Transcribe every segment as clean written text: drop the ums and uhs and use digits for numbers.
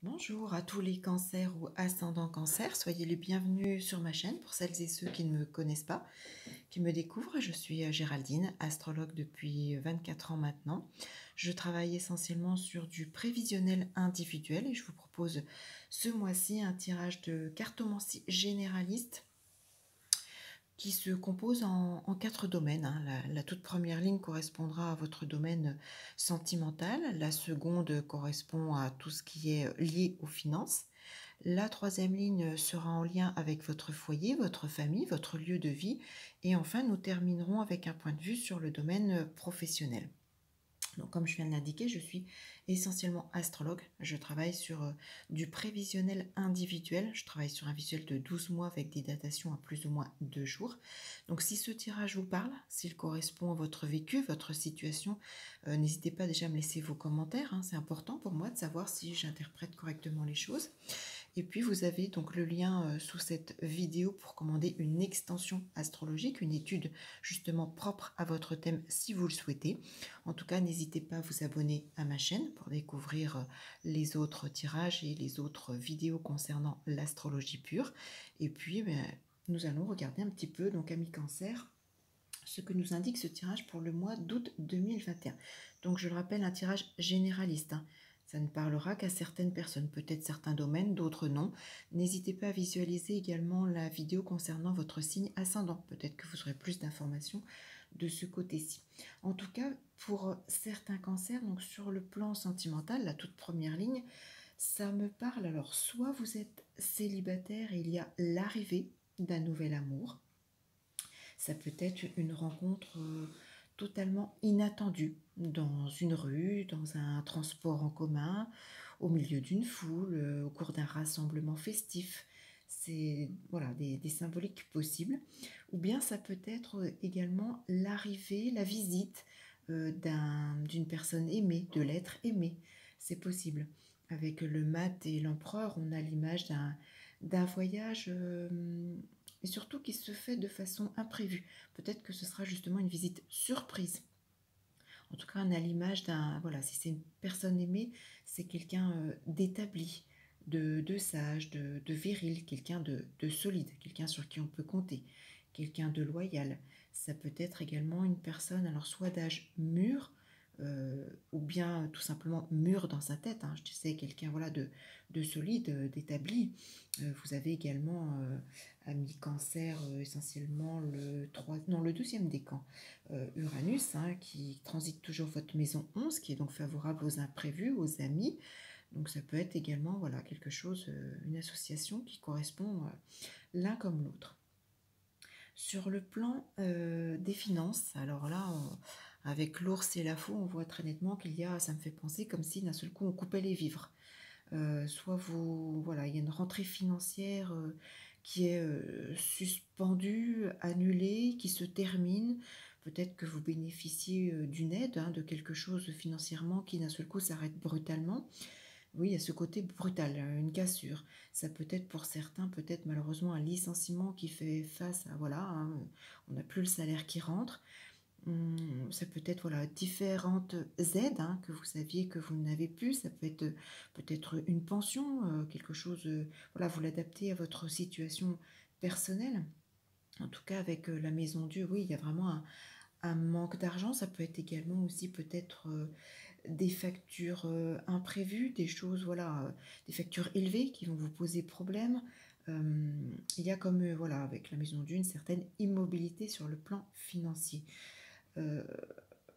Bonjour à tous les cancers ou ascendants cancer, soyez les bienvenus sur ma chaîne pour celles et ceux qui ne me connaissent pas, qui me découvrent. Je suis Géraldine, astrologue depuis 24 ans maintenant. Je travaille essentiellement sur du prévisionnel individuel et je vous propose ce mois-ci un tirage de cartomancie généraliste qui se compose en 4 domaines. La toute première ligne correspondra à votre domaine sentimental, la seconde correspond à tout ce qui est lié aux finances, la troisième ligne sera en lien avec votre foyer, votre famille, votre lieu de vie, et enfin nous terminerons avec un point de vue sur le domaine professionnel. Donc, comme je viens de l'indiquer, je suis essentiellement astrologue. Je travaille sur du prévisionnel individuel. Je travaille sur un visuel de 12 mois avec des datations à plus ou moins 2 jours. Donc, si ce tirage vous parle, s'il correspond à votre vécu, votre situation, n'hésitez pas déjà à me laisser vos commentaires. C'est important pour moi de savoir si j'interprète correctement les choses. Et puis vous avez donc le lien sous cette vidéo pour commander une extension astrologique, une étude justement propre à votre thème si vous le souhaitez. En tout cas, n'hésitez pas à vous abonner à ma chaîne pour découvrir les autres tirages et les autres vidéos concernant l'astrologie pure. Et puis, nous allons regarder un petit peu, donc amis cancer, ce que nous indique ce tirage pour le mois d'août 2021. Donc je le rappelle, un tirage généraliste. Ça ne parlera qu'à certaines personnes, peut-être certains domaines, d'autres non. N'hésitez pas à visualiser également la vidéo concernant votre signe ascendant. Peut-être que vous aurez plus d'informations de ce côté-ci. En tout cas, pour certains cancers, donc sur le plan sentimental, la toute première ligne, ça me parle. Alors, soit vous êtes célibataire et il y a l'arrivée d'un nouvel amour. Ça peut être une rencontre totalement inattendue dans une rue, dans un transport en commun, au milieu d'une foule, au cours d'un rassemblement festif. C'est voilà, des symboliques possibles. Ou bien ça peut être également l'arrivée, la visite d'une personne aimée, de l'être aimé. C'est possible. Avec le mat et l'empereur, on a l'image d'un voyage et surtout qui se fait de façon imprévue. Peut-être que ce sera justement une visite surprise. En tout cas, on a l'image d'un, voilà, si c'est une personne aimée, c'est quelqu'un d'établi, de sage, de viril, quelqu'un de solide, quelqu'un sur qui on peut compter, quelqu'un de loyal. Ça peut être également une personne, alors soit d'âge mûr, ou bien tout simplement mûr dans sa tête. Je sais, quelqu'un voilà, de solide, d'établi. Vous avez également ami cancer, essentiellement le deuxième décan, Uranus, qui transite toujours votre maison 11, qui est donc favorable aux imprévus, aux amis. Donc ça peut être également voilà, quelque chose, une association qui correspond l'un comme l'autre. Sur le plan des finances, alors là, avec l'ours et la faux, on voit très nettement qu'il y a, ça me fait penser comme si d'un seul coup on coupait les vivres. Soit voilà, il y a une rentrée financière qui est suspendue, annulée, qui se termine. Peut-être que vous bénéficiez d'une aide, de quelque chose financièrement qui d'un seul coup s'arrête brutalement. Oui, il y a ce côté brutal, une cassure. Ça peut être pour certains, peut-être malheureusement un licenciement qui fait face à, voilà, on n'a plus le salaire qui rentre. Ça peut être voilà, différentes aides que vous saviez que vous n'avez plus. Ça peut être peut-être une pension, quelque chose, voilà, vous l'adaptez à votre situation personnelle. En tout cas, avec la maison Dieu, oui, il y a vraiment un manque d'argent. Ça peut être également aussi peut-être des factures imprévues, des choses, voilà, des factures élevées qui vont vous poser problème. Il y a comme, voilà, avec la maison Dieu, une certaine immobilité sur le plan financier.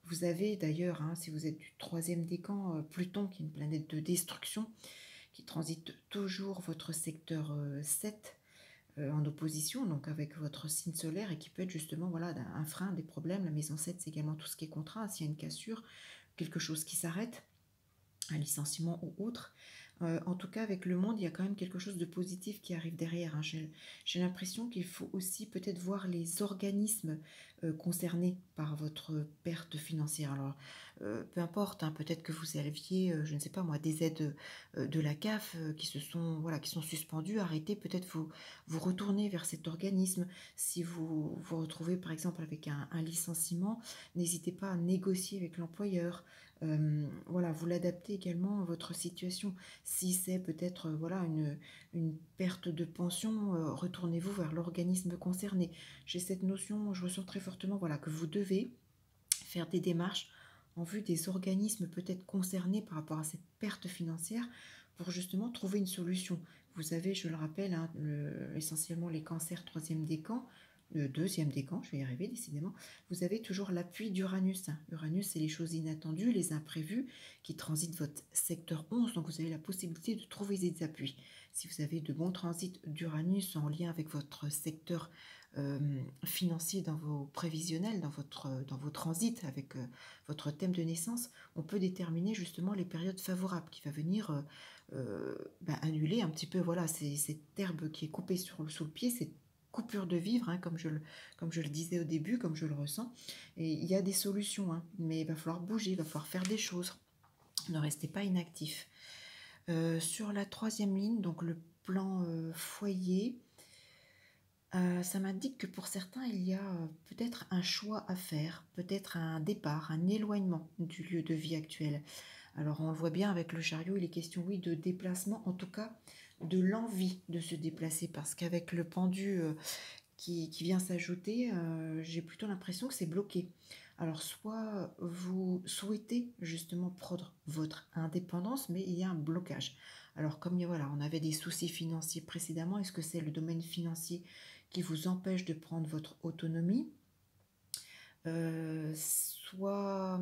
Vous avez d'ailleurs, si vous êtes du troisième décan, Pluton, qui est une planète de destruction, qui transite toujours votre secteur 7 en opposition, donc avec votre signe solaire, et qui peut être justement voilà, un frein, des problèmes. La maison 7, c'est également tout ce qui est contrat, s'il y a une cassure, quelque chose qui s'arrête, un licenciement ou autre. En tout cas, avec le monde, il y a quand même quelque chose de positif qui arrive derrière. J'ai l'impression qu'il faut aussi peut-être voir les organismes concernés par votre perte financière. Alors, peu importe, peut-être que vous aviez, je ne sais pas moi, des aides de la CAF qui sont suspendues, arrêtées. Peut-être vous retournez vers cet organisme. Si vous vous retrouvez par exemple avec un licenciement, n'hésitez pas à négocier avec l'employeur. Voilà, vous l'adaptez également à votre situation. Si c'est peut-être voilà, une perte de pension, retournez-vous vers l'organisme concerné. J'ai cette notion, je ressens très fortement voilà, que vous devez faire des démarches en vue des organismes peut-être concernés par rapport à cette perte financière pour justement trouver une solution. Vous avez, je le rappelle, hein, essentiellement les cancers troisième décan, le deuxième décan, je vais y arriver décidément, vous avez toujours l'appui d'Uranus. Uranus, c'est les choses inattendues, les imprévus qui transitent votre secteur 11, donc vous avez la possibilité de trouver des appuis. Si vous avez de bons transits d'Uranus en lien avec votre secteur financier dans vos prévisionnels, dans vos transits avec votre thème de naissance, on peut déterminer justement les périodes favorables qui va venir annuler un petit peu voilà, cette herbe qui est coupée sous le pied, cette coupure de vivre, hein, comme je le disais au début, comme je le ressens. Et il y a des solutions, hein, mais il va falloir bouger, il va falloir faire des choses. Ne restez pas inactif. Sur la troisième ligne, donc le plan foyer, ça m'indique que pour certains, il y a peut-être un choix à faire, peut-être un départ, un éloignement du lieu de vie actuel. Alors on le voit bien avec le chariot, il est question, oui, de déplacement, en tout cas de l'envie de se déplacer, parce qu'avec le pendu qui vient s'ajouter, j'ai plutôt l'impression que c'est bloqué. Alors soit vous souhaitez justement prendre votre indépendance, mais il y a un blocage. Alors comme voilà, on avait des soucis financiers précédemment, est-ce que c'est le domaine financier qui vous empêche de prendre votre autonomie? Soit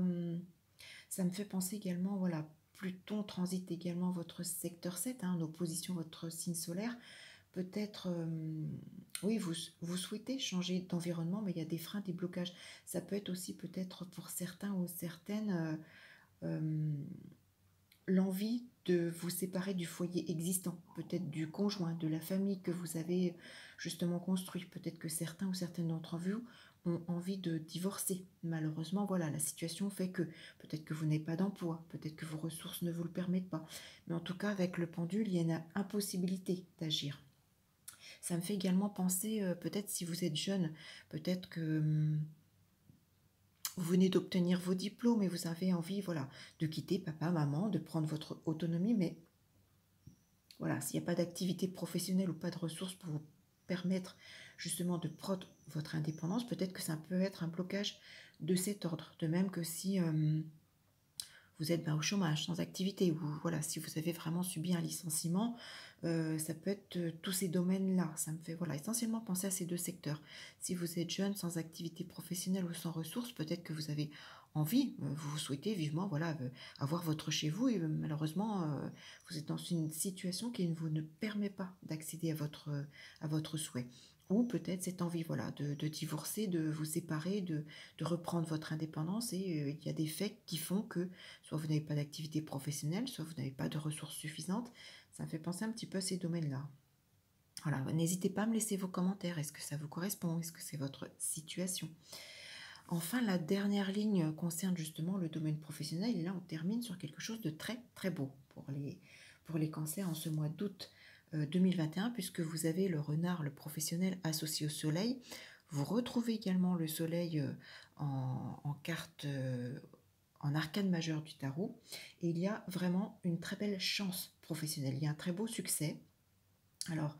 ça me fait penser également, voilà, Pluton transite également votre secteur 7, hein, en opposition à votre signe solaire. Peut-être, oui, vous souhaitez changer d'environnement, mais il y a des freins, des blocages. Ça peut être aussi peut-être pour certains ou certaines l'envie de vous séparer du foyer existant, peut-être du conjoint, de la famille que vous avez justement construit. Peut-être que certains ou certaines d'entre vous ont envie de divorcer. Malheureusement, voilà, la situation fait que peut-être que vous n'avez pas d'emploi, peut-être que vos ressources ne vous le permettent pas. Mais en tout cas, avec le pendule, il y a une impossibilité d'agir. Ça me fait également penser, peut-être si vous êtes jeune, peut-être que vous venez d'obtenir vos diplômes et vous avez envie, voilà, de quitter papa, maman, de prendre votre autonomie, mais voilà, s'il n'y a pas d'activité professionnelle ou pas de ressources pour vous permettre justement de prendre votre indépendance, peut-être que ça peut être un blocage de cet ordre. De même que si vous êtes au chômage, sans activité, ou voilà, si vous avez vraiment subi un licenciement, ça peut être tous ces domaines-là. Ça me fait voilà, essentiellement penser à ces deux secteurs. Si vous êtes jeune, sans activité professionnelle ou sans ressources, peut-être que vous avez envie, vous souhaitez vivement voilà, avoir votre chez vous et malheureusement, vous êtes dans une situation qui ne vous ne permet pas d'accéder à votre souhait. Ou peut-être cette envie voilà, de divorcer, de vous séparer, de reprendre votre indépendance et il y a des faits qui font que soit vous n'avez pas d'activité professionnelle, soit vous n'avez pas de ressources suffisantes. Ça me fait penser un petit peu à ces domaines-là. Voilà, n'hésitez pas à me laisser vos commentaires. Est-ce que ça vous correspond? Est-ce que c'est votre situation? Enfin, la dernière ligne concerne justement le domaine professionnel. Et là, on termine sur quelque chose de très très beau pour les cancers en ce mois d'août 2021, puisque vous avez le renard, le professionnel, associé au soleil. Vous retrouvez également le soleil en carte en arcane majeur du tarot. Et il y a vraiment une très belle chance professionnelle. Il y a un très beau succès. Alors,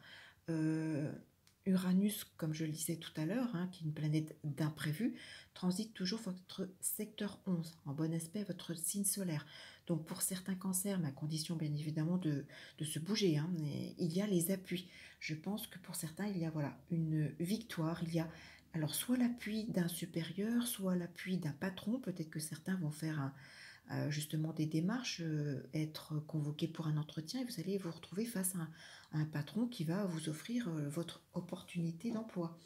Uranus, comme je le disais tout à l'heure, hein, qui est une planète d'imprévu, transite toujours votre secteur 11, en bon aspect votre signe solaire. Donc pour certains cancers, mais à condition bien évidemment de se bouger, hein, il y a les appuis. Je pense que pour certains, il y a voilà, une victoire, il y a alors soit l'appui d'un supérieur, soit l'appui d'un patron. Peut-être que certains vont faire justement des démarches, être convoqués pour un entretien et vous allez vous retrouver face à un patron qui va vous offrir votre opportunité d'emploi.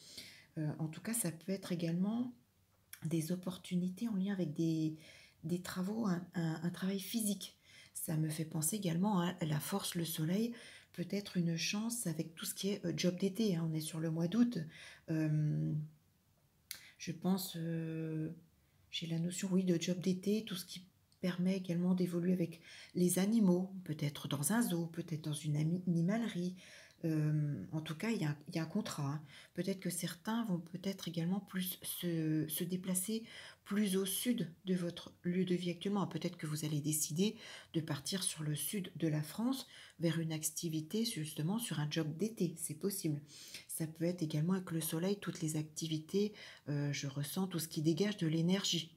En tout cas, ça peut être également des opportunités en lien avec des travaux, un travail physique. Ça me fait penser également à la force, le soleil, peut-être une chance avec tout ce qui est job d'été. Hein. On est sur le mois d'août. Je pense, j'ai la notion, oui, de job d'été, tout ce qui permet également d'évoluer avec les animaux, peut-être dans un zoo, peut-être dans une animalerie, En tout cas, il y a un contrat, hein. Peut-être que certains vont peut-être également plus se déplacer plus au sud de votre lieu de vie actuellement. Peut-être que vous allez décider de partir sur le sud de la France vers une activité justement sur un job d'été, c'est possible. Ça peut être également avec le soleil, toutes les activités, je ressens tout ce qui dégage de l'énergie.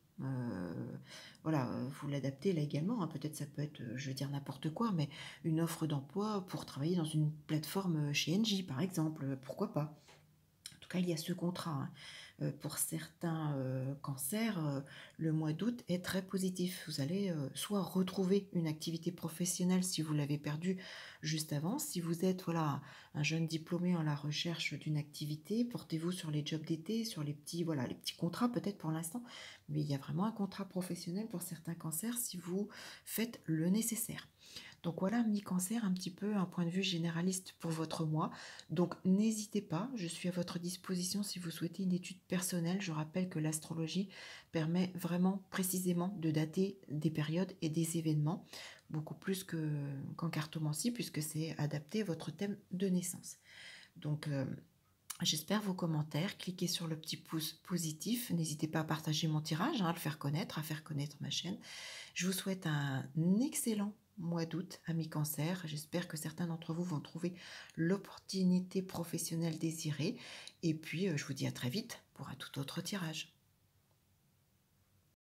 Voilà, vous l'adaptez là également, hein. Peut-être ça peut être, je veux dire n'importe quoi, mais une offre d'emploi pour travailler dans une plateforme chez Engie, par exemple, pourquoi pas? En tout cas, il y a ce contrat, hein. Pour certains cancers, le mois d'août est très positif. Vous allez soit retrouver une activité professionnelle si vous l'avez perdue juste avant. Si vous êtes voilà, un jeune diplômé en la recherche d'une activité, portez-vous sur les jobs d'été, sur les petits, voilà, les petits contrats peut-être pour l'instant. Mais il y a vraiment un contrat professionnel pour certains cancers si vous faites le nécessaire. Donc voilà, mi-cancer, un petit peu un point de vue généraliste pour votre mois. Donc n'hésitez pas, je suis à votre disposition si vous souhaitez une étude personnelle. Je rappelle que l'astrologie permet vraiment précisément de dater des périodes et des événements, beaucoup plus qu'en cartomancie, puisque c'est adapté à votre thème de naissance. Donc j'espère vos commentaires, cliquez sur le petit pouce positif, n'hésitez pas à partager mon tirage, hein, à le faire connaître, à faire connaître ma chaîne. Je vous souhaite un excellent mois d'août, amis cancer. J'espère que certains d'entre vous vont trouver l'opportunité professionnelle désirée. Et puis, je vous dis à très vite pour un tout autre tirage.